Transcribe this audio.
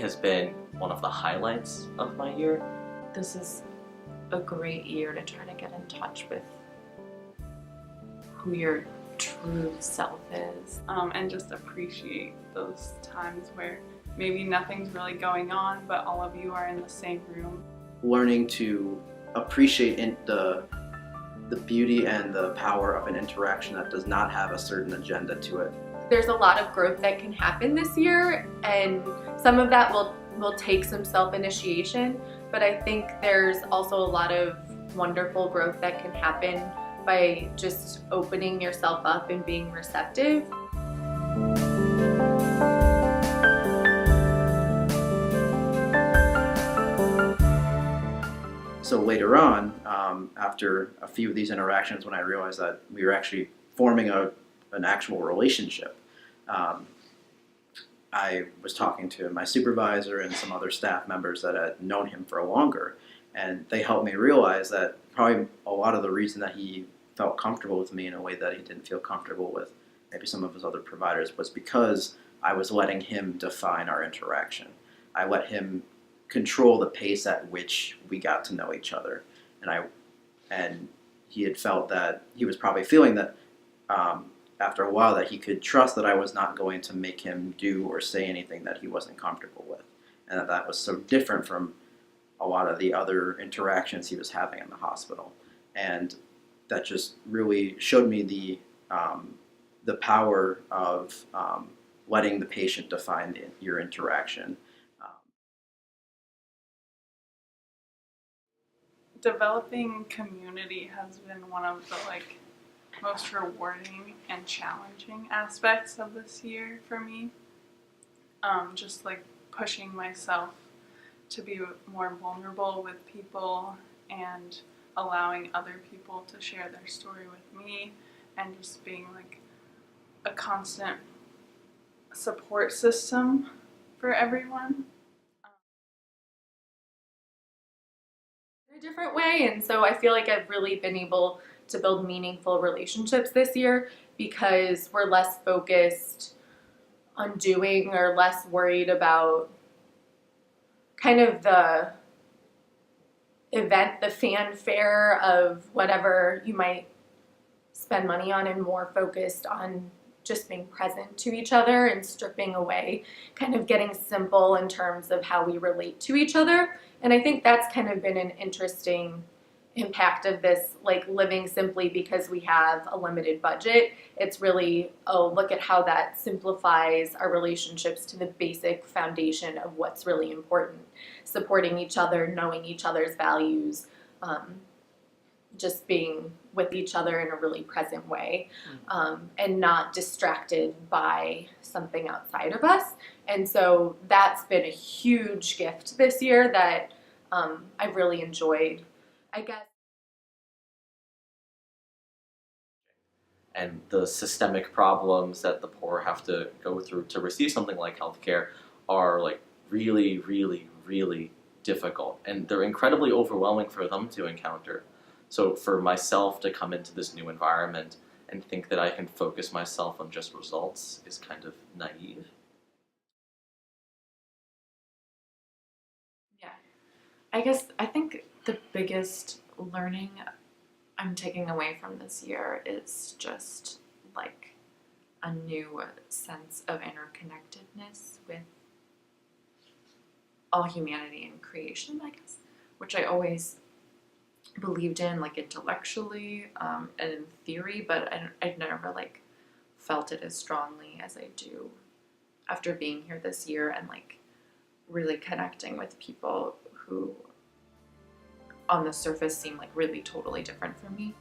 has been one of the highlights of my year. This is a great year to try to get in touch with who your true self is. And just appreciate those times where maybe nothing's really going on, but all of you are in the same room. Learning to appreciate the beauty and the power of an interaction that does not have a certain agenda to it. There's a lot of growth that can happen this year, and some of that will take some self-initiation, but I think there's also a lot of wonderful growth that can happen by just opening yourself up and being receptive. So later on, after a few of these interactions, when I realized that we were actually forming an actual relationship, I was talking to my supervisor and some other staff members that had known him for longer, and they helped me realize that probably a lot of the reason that he felt comfortable with me in a way that he didn't feel comfortable with maybe some of his other providers was because I was letting him define our interaction. I let him control the pace at which we got to know each other, and he had felt that he was probably feeling that after a while that he could trust that I was not going to make him do or say anything that he wasn't comfortable with, and that was so different from a lot of the other interactions he was having in the hospital. And that just really showed me the power of letting the patient define your interaction. Developing community has been one of the most rewarding and challenging aspects of this year for me. Just pushing myself to be more vulnerable with people and allowing other people to share their story with me, and just being a constant support system for everyone. In a different way, and so I feel like I've really been able to build meaningful relationships this year because we're less focused on doing or less worried about kind of the event, the fanfare of whatever you might spend money on, and more focused on just being present to each other and stripping away, kind of getting simple in terms of how we relate to each other. And I think that's kind of been an interesting impact of this, living simply because we have a limited budget. It's really, look at how that simplifies our relationships to the basic foundation of what's really important. Supporting each other, knowing each other's values, just being with each other in a really present way, and not distracted by something outside of us. And so that's been a huge gift this year that I've really enjoyed, I guess. And the systemic problems that the poor have to go through to receive something like healthcare are really, really, really difficult, and they're incredibly overwhelming for them to encounter. So for myself to come into this new environment and think that I can focus myself on just results is kind of naive. Yeah, I think the biggest learning I'm taking away from this year is just a new sense of interconnectedness with all humanity and creation, I guess, which I always believed in intellectually and in theory, but I've never felt it as strongly as I do after being here this year and really connecting with people who on the surface seem really totally different from me.